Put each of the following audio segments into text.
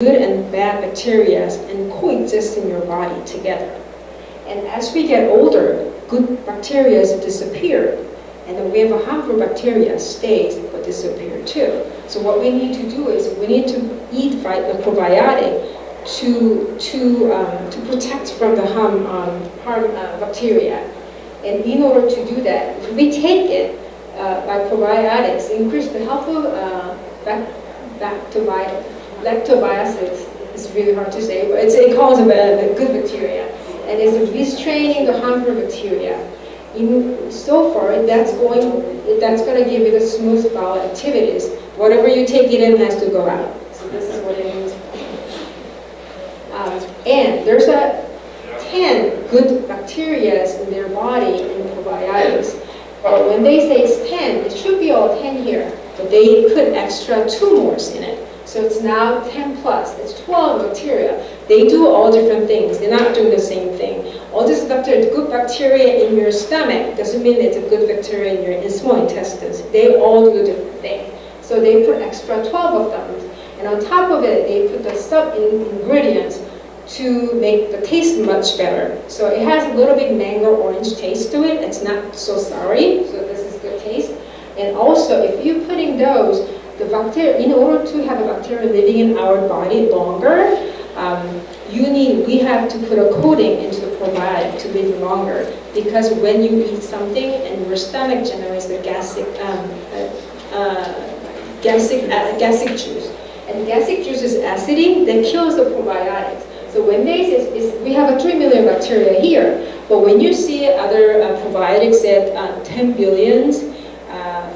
good and bad bacteria and coexist in your body together. And as we get older, good bacteria disappear, and the wave of harmful bacteria stays but disappear too. So what we need to do is we need to eat the probiotic to protect from the harm bacteria. And in order to do that, if we take it by probiotics, increase the health of lactobacillus. It's really hard to say, but it calls it a good bacteria, and it's restraining the harmful bacteria. So far, that's going to give you the smooth bowel activities. Whatever you take it in has to go out. So this is what it means. And there's 10 good bacteria in their body in probiotics. But when they say it's 10, it should be all 10 here. But they put extra 2 more in it. So it's now 10 plus. It's 12 bacteria. They do all different things. They're not doing the same thing. All this good bacteria in your stomach doesn't mean it's a good bacteria in your small intestines. They all do a different thing. So they put extra 12 of them. And on top of it, they put the sub-ingredients to make the taste much better. So it has a little bit mango orange taste to it. It's not so sour, so this is good taste. And also, if you're putting those, the bacteria, in order to have a bacteria living in our body longer, we have to put a coating into the probiotic to live longer. Because when you eat something and your stomach generates the gastric juice, and gastric juice is acidic that kills the probiotics. So when they say we have 3 million bacteria here, but when you see other probiotics at 10 billion,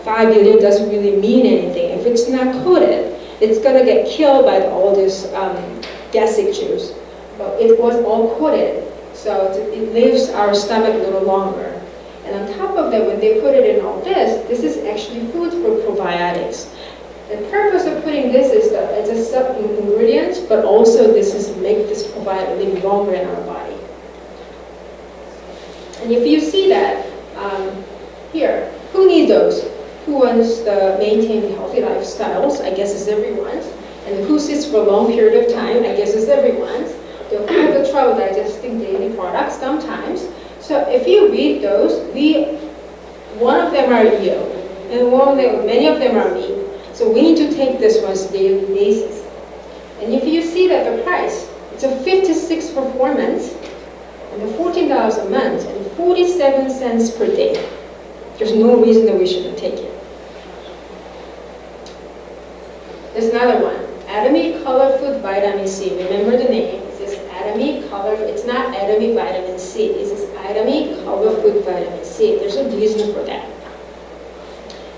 5 billion doesn't really mean anything. If it's not coated, it's going to get killed by all this gastric juice. But it was all coated, so it leaves our stomach a little longer. And on top of that, when they put it in all this is actually food for probiotics. The purpose of putting this is that it's a sub-ingredient, but also this is make this probiotic live longer in our body. And if you see that here, who needs those? Who wants to maintain healthy lifestyles? I guess it's everyone. And who sits for a long period of time? I guess it's everyone. Who have the trouble digesting daily products sometimes. So if you read those, one of them are you, and many of them are me. So we need to take this on a daily basis. And if you see that the price, it's a 56 for 4 months, and the $14 a month, and 47 cents per day. There's no reason that we shouldn't take it. There's another one, Atomy Color Food Vitamin C. Remember the name, it says Atomy Color, it's not Atomy Vitamin C, it says Atomy Color Food Vitamin C. There's a reason for that.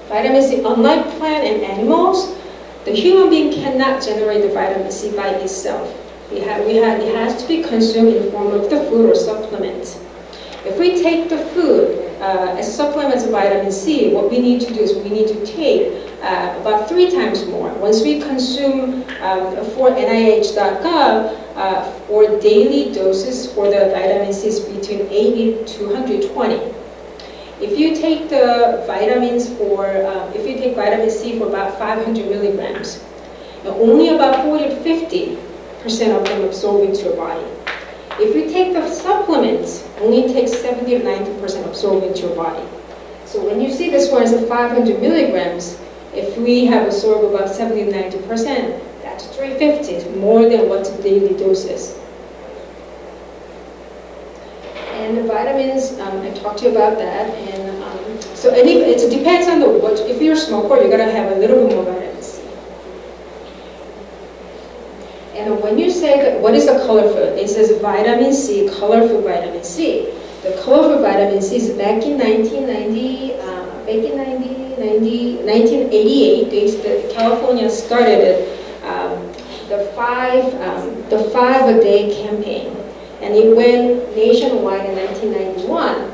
Vitamin C, unlike plant and animals, the human being cannot generate the vitamin C by itself. It has to be consumed in the form of the food or supplement. If we take the food as supplements of vitamin C, what we need to do is we need to take about 3 times more. Once we consume for NIH.gov or daily doses for the vitamin C is between 80 to 120. If you take the vitamins if you take vitamin C for about 500 milligrams, only about 40 to 50% of them absorb into your body. If you take the supplements, only takes 70 to 90% absorb into your body. So when you see this one is 500 milligrams, if we have absorbed about 70 to 90%, that's 350. It's more than what the daily dose is. And the vitamins, I talked to you about that. And so it depends on if you're a smoker, you're gonna have a little bit more vitamin C. And when you say that, what is the color food? It says vitamin C, colorful vitamin C. The colorful vitamin C is back in 1988, California started it, the 5-a-day campaign. And it went nationwide in 1991.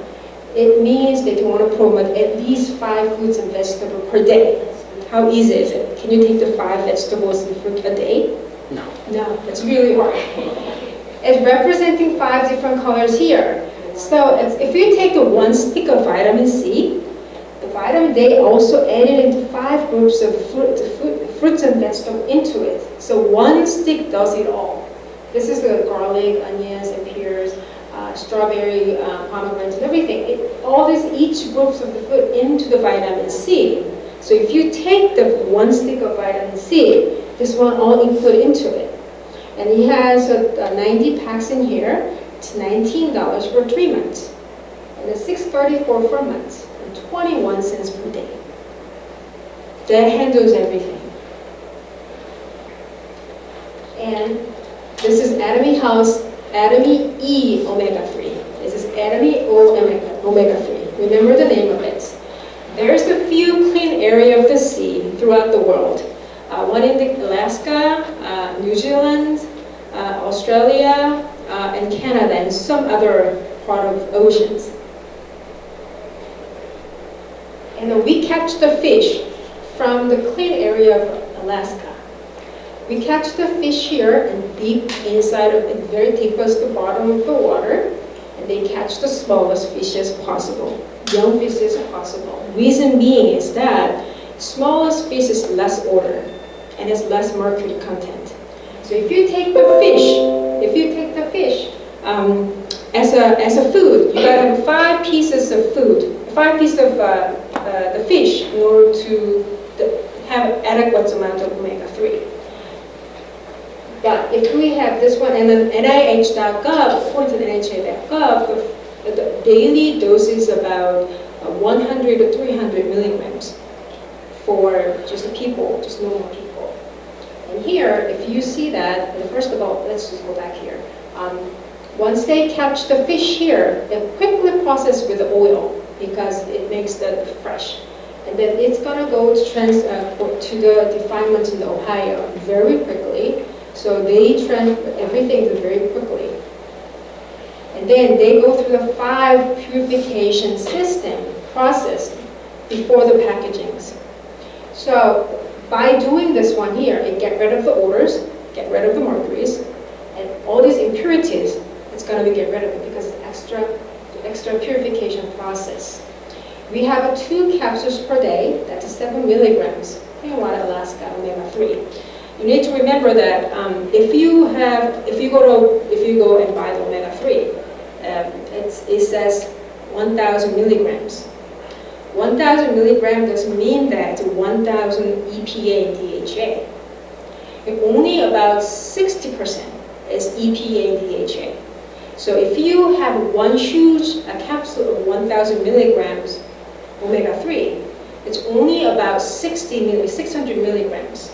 It means that you want to promote at least 5 fruits and vegetables per day. How easy is it? Can you take the 5 vegetables and fruit a day? No. No, it's really hard. It's representing 5 different colors here. So if you take the 1 stick of vitamin C, the vitamin, they also added into 5 groups of fruits and vegetables into it. So one stick does it all. This is the garlic, onions, and pears, strawberry, pomegranates, and everything. All this, each groups of the food into the vitamin C. So if you take the one stick of vitamin C, this one all include into it. And it has 90 packs in here. It's $19 for 3 months. And it's $6.34 for months, and 21 cents per day. That handles everything. And this is Atomy House, Atomy E omega-3. This is Atomy O omega-3. Remember the name of it. There's a few clean area of the sea throughout the world. One in Alaska, New Zealand, Australia, and Canada, and some other part of oceans. And then we catch the fish from the clean area of Alaska. We catch the fish here and deep inside of it, very deep as the bottom of the water, and they catch the smallest fish as possible, young fish as possible. Reason being is that smallest fish is less odor and has less mercury content. So if you take the fish, as a food, you gotta have 5 pieces of food, 5 pieces of the fish in order to have adequate amount of omega-3. But if we have this one, and then NIH.gov, according to NIH.gov, the daily dose is about 100 to 300 milligrams for just the people, just normal people. And here, if you see that, first of all, let's just go back here. Once they catch the fish here, they quickly process with the oil because it makes that fresh. And then it's gonna go to the refinement in Ohio very quickly. So they transfer everything very quickly. And then they go through the 5 purification system process before the packagings. So by doing this one here, it get rid of the odors, get rid of the mercuries, and all these impurities, it's going to get rid of it because it's extra purification process. We have 2 capsules per day, that's 7 milligrams, in water Alaska omega-3. You need to remember that if you go and buy the omega-3, it says 1,000 milligrams. 1,000 milligrams doesn't mean that it's 1,000 EPA and DHA. And only about 60% is EPA and DHA. So if you have one huge capsule of 1,000 milligrams omega-3, it's only about 600 milligrams,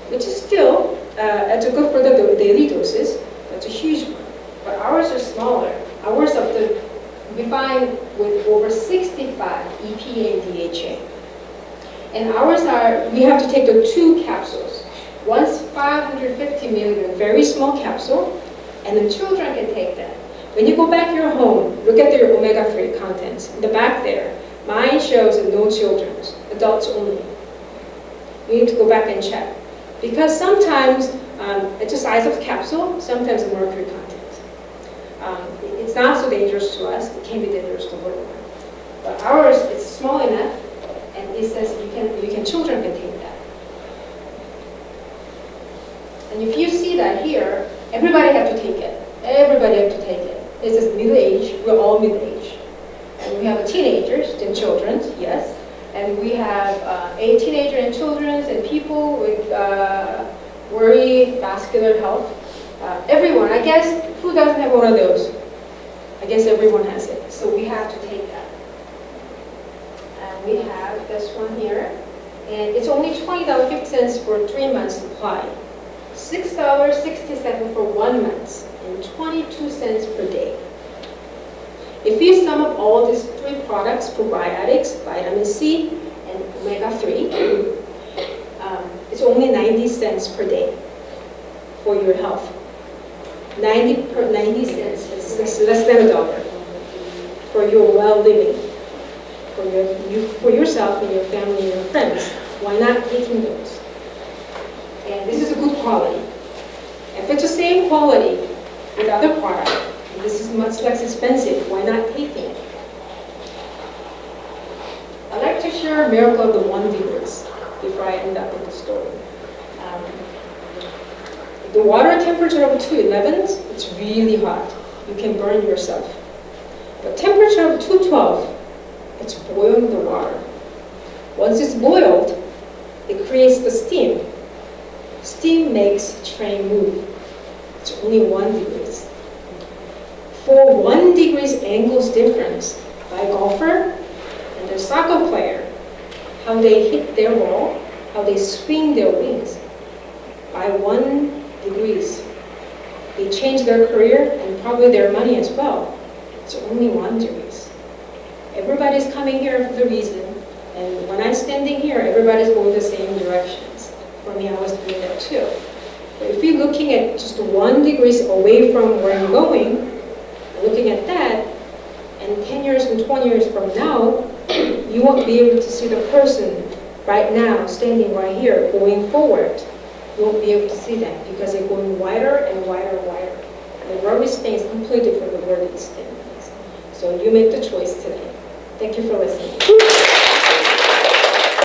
which is still, it's good for the daily doses. That's a huge one. But ours are smaller. Ours are refined with over 65 EPA and DHA. And ours are, we have to take the 2 capsules. One's 550 milligrams, very small capsule, and the children can take that. When you go back to your home, look at their omega-3 contents. In the back there, mine shows no children, adults only. You need to go back and check. Because sometimes it's the size of the capsule, sometimes the mercury content. It's not so dangerous to us, it can be dangerous to little one. But ours, it's small enough, and it says children can take that. And if you see that here, everybody have to take it. Everybody have to take it. It says middle age, we're all middle age. And we have teenagers and children, yes. And we have teenagers and children and people with worry, vascular health. Everyone, I guess, who doesn't have one of those? I guess everyone has it. So we have to take that. And we have this one here. And it's only $20.50 for 3 months supply. $6.67 for 1 month. And 22 cents per day. If you sum up all these 3 products, probiotics, vitamin C, and omega-3, it's only 90 cents per day for your health. 90 cents, it's less than $1 for your well-living, for yourself and your family and your friends. Why not taking those? And this is a good quality. If it's the same quality with other products, this is much less expensive, why not taking it? I'd like to share a miracle of the 1 virus before I end up with the story. The water temperature of 211, it's really hot. You can burn yourself. But temperature of 212, it's boiling the water. Once it's boiled, it creates the steam. Steam makes train move. It's only 1 degree. For 1 degree angles difference by golfer and the soccer player, how they hit their ball, how they swing their wings, by 1 degrees. They change their career and probably their money as well. It's only 1 degree. Everybody's coming here for the reason, and when I'm standing here, everybody's going the same directions. For me, I was doing that too. But if you're looking at just 1 degree away from where you're going, looking at that, and 10 years and 20 years from now, you won't be able to see the person right now, standing right here, going forward. You won't be able to see that because they're going wider and wider and wider. And where we stand is completely different from where they stand. So you make the choice today. Thank you for listening.